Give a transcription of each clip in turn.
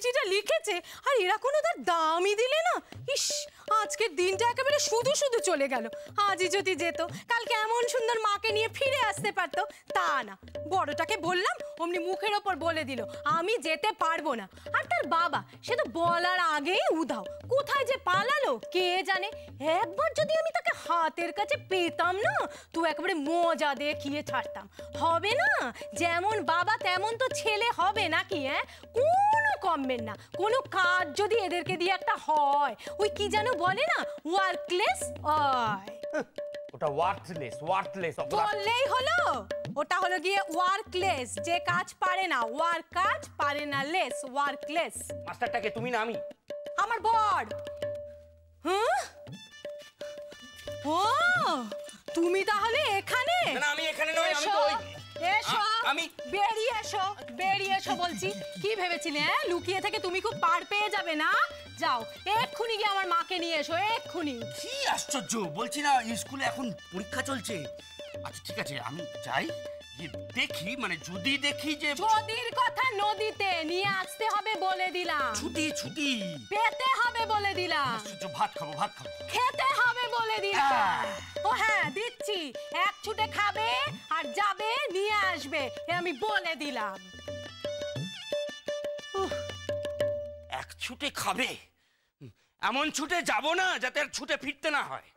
চিঠিটা লিখেছে আর এরা কোনো তার দামই দিলে না। ইস, আজকের দিনটা একেবারে শুধু শুধু চলে গেল। আজই যদি যেত, কালকে এমন সুন্দর মাকে নিয়ে ফিরে আসতে পারতো। তা না, বড়টাকে বললাম, অমনি মুখের ওপর বলে দিল আমি যেতে পারবো না। আর তার বাবা সে তো বলার আগেই উধাও, কোথায় যে পালালো কে জানে। একবার যদি আমি তাকে হাতের কাছে পেতাম না, তো একেবারে মজা দেখিয়ে ছাড়তাম। হবে না, যেমন বাবা তেমন তো ছেলে হবে নাকি? কোনো কমবেন না। কোনো কাজ যদি এদেরকে দিয়ে একটা হয়, ওই কি যেন বলে না, ওয়ার্কলেস। ওটা ওয়ার্থলেস, ওয়ার্থলেস বললেই হলো। ওটা হলো গিয়ে ওয়ার্কলেস, যে কাজ পারে না। ওয়ার্ক কাজ পারে না, লেস, ওয়ার্কলেস। মাস্টারটাকে তুমি না আমি? আমার বর। ও, তুমি তাহলে এখানে? না, আমি এখানে নই, আমি তো এসো, আমি বেরিয়ে এসো, বেরিয়ে এসো বলছি। কি ভেবেছিলে লুকিয়ে থেকে তুমি খুব পার পেয়ে যাবে না? যাও এক্ষুনি গিয়ে আমার মাকে নিয়ে এসো, এক্ষুনি। কি আশ্চর্য, বলছি না স্কুলে এখন পরীক্ষা চলছে। আচ্ছা ঠিক আছে, আমি যাই, দেখি, মানে যদি দেখি যে নদীর কথা নদীতে নিয়ে আসতে হবে বলে দিলাম। ছুটি ছুটি পেতে হবে বলে দিলাম। ভাত খাবো, ভাত খাবো, খেতে হবে বলে দিলাম। ও হ্যাঁ, দিচ্ছি। এক ছুটে খাবে আর যাবে, নিয়ে আসবে, আমি বলে দিলাম। এক ছুটে খাবে? এমন ছুটে যাব না যাতে আর ছুটে ফিরতে না হয়।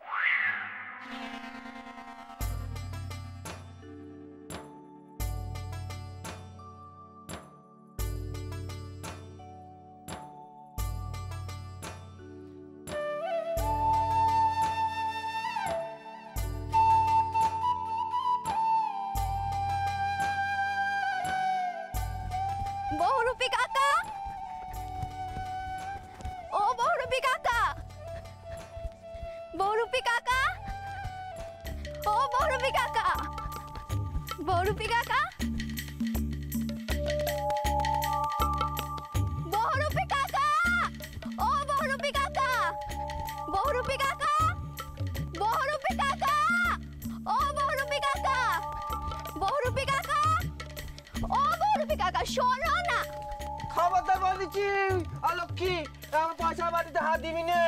বহুরূপী কাকা, ও বহুরূপী কাকা, বহুরূপী কাকা, ও বহুরূপী কাকা, বহুরূপী কাকা, বহুরূপী কাকা, ও বহুরূপী কাকা, বহুরূপী কাকা, বহুরূপী কাকা, ও বহুরূপী কাকা, বহুরূপী কাকা, ও বহুরূপী কাকা, শোনো না। খবরদার বলেছি অলক্ষী, আমার পয়সা বাড়িতে হাত দিবি নে।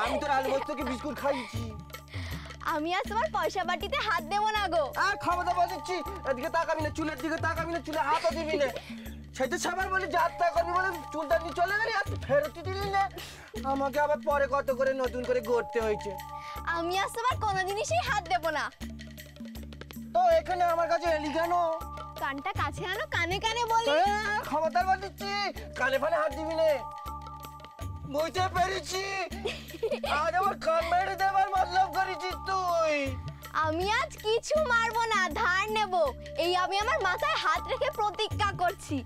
আমি তোর আলু বস্তুকে বিস্কুট খাইছি। আমি আর তোমার পয়সা বাটিতে হাত দেবো না গো। আর খবরদার বলেছি, এদিকে তাকাবি না, চুলের দিকে তাকাবি না, চুলে হাতও দিবি না। সেটা সবার বলি যাত্রা করবি বলে চুলটা নিয়ে চলে গেলি, আর ফেরত দিলি না। আমাকে আবার পরে কত করে নতুন করে গড়তে হয়েছে। আমি আর তোমার কোনো জিনিসই হাত দেবো না। তো এখানে আমার কাছে এলি কেন? কানটা কাছে আনো, কানে কানে বলি। খবরদার বলেছি, কানে ফানে হাত দিবি না। বুঝতে পেরেছি, আজ আমার কান মেরে দেবার মতলব করেছিস তুই। আমি আজ কিছু মারবো না, ধার নেব। এই আমি আমার মাথায় হাত রেখে প্রতিজ্ঞা করছি,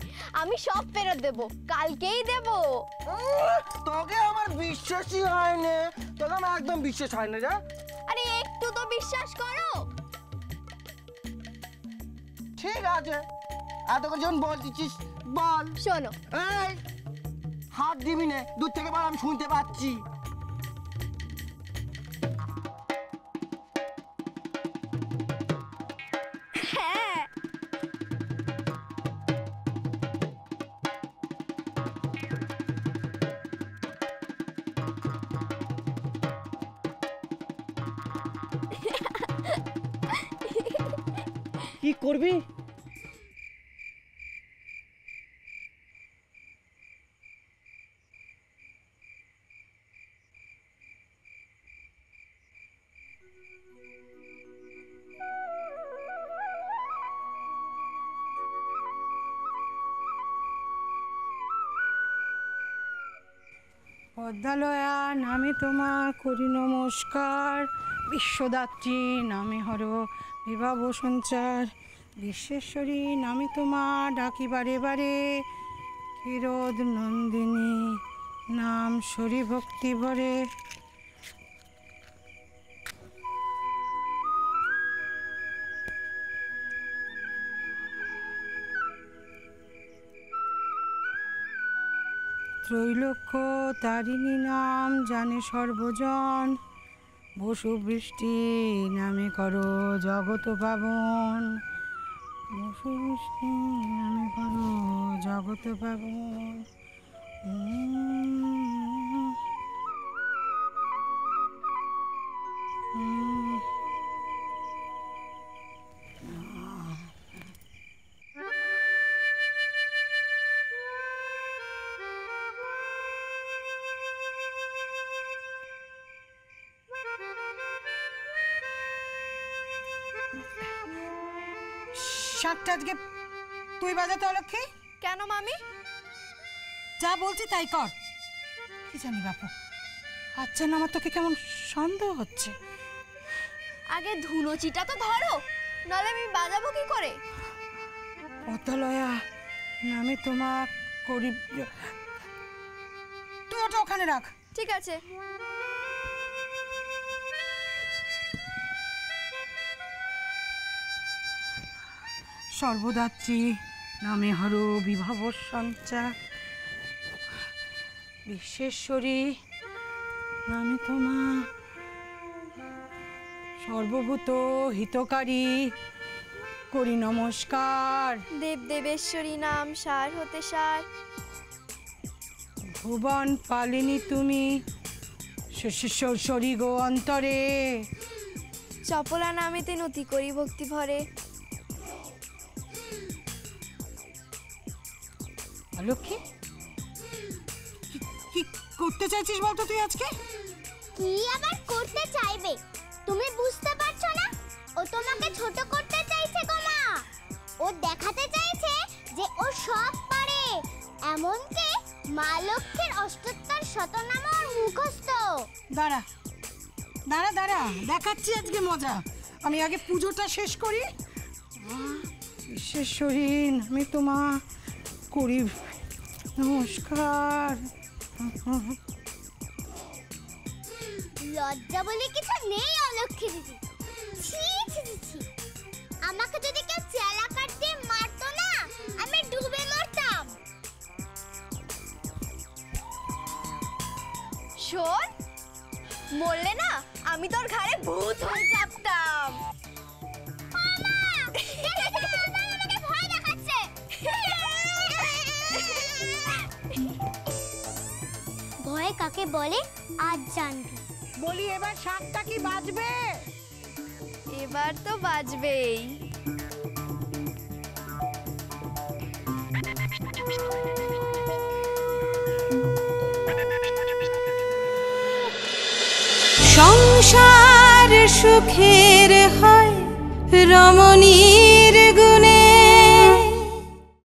আমি সব ফেরত দেব, কালকেই দেব। তোকে আমার বিশ্বাসই হয় না, তোকে আমার একদম বিশ্বাস হয় না। যা, আরে একটু তো বিশ্বাস করো। ঠিক আছে, এতক্ষণ যখন বলছিস বল। শোনো, এই হাত দিবি না, দূর থেকে বল, আমি শুনতে পাচ্ছি। হ্যাঁ, কি করবি? পদ্মালয়া নামে তোমার করি নমস্কার, বিশ্বদাত্রী নামে হর বিবাহ সঞ্চার, বিশ্বেশ্বরী নামে তোমার ডাকি বারে বারে, ক্ষীরোদ নন্দিনী নাম শরী ভক্তি ভরে। ত্রৈলোক্য তারিণী নাম জানে সর্বজন, বসু বৃষ্টি নামে করো জগত পাবন, বসু বৃষ্টি নামে করো জগত পাবন। শাকটা আজকে তুই বাজাতে অলক্ষী? কেন মামি? যা বলছি তাই কর। কি জানি বাপু, আচ্ছা না আমার তোকে কেমন সন্দেহ হচ্ছে। আগে ধুনোচিটা তো ধরো, নাহলে আমি বাজাবো কি করে? পদ্মালয়া নামে তোমার করি, তুই ওটা ওখানে রাখ। ঠিক আছে। সর্বদাত্রী নামে হর বিভব সঞ্চা, বিশ্বেশ্বরী নামে তোমা সর্বভূত হিতকারী করি নমস্কার। দেবদেবেশ্বরী নাম সার হতে সার, ভুবন পালিনী তুমি শরী গো অন্তরে, চপলা নামেতে নতি করি ভক্তি ভরে। লক্ষ্মী, কি করতে চাইছিস বলতো তুই আজকে? কি আবার করতে চাইবে? তুমি বুঝতে পারছো না? ও তোমাকে ছোট করতে চাইছে গো মা। ও দেখাতে চাইছে যে ও সব পারে, এমনকি মা লক্ষ্মীর অষ্টোত্তর শতনাম ওর মুখস্থ। দাঁড়া দাঁড়া দাঁড়া, দেখাচ্ছি আজকে মজা। আমি আগে পুজোটা শেষ করি। বিশ্বেশ্বরী আমি তোমা করি নমস্কার। লজ্জা বলে কিছু নেই অলক্ষ্মী দিদি। ছি ছি ছি ছি, আমাকে যদি কেউ চেলা কাট দিয়ে মারতো না, আমি ডুবে মরতাম। শোন, মরলে না আমি তোর ঘাড়ে ভূত হয়ে চাপতাম। আমাকে ভয় দেখাচ্ছে। ভয় কাকে বলে আজ জানবি। বলি এবার শাকটা কি বাজবে? এবার তো বাজবেই। সংসার সুখের হয় রমণী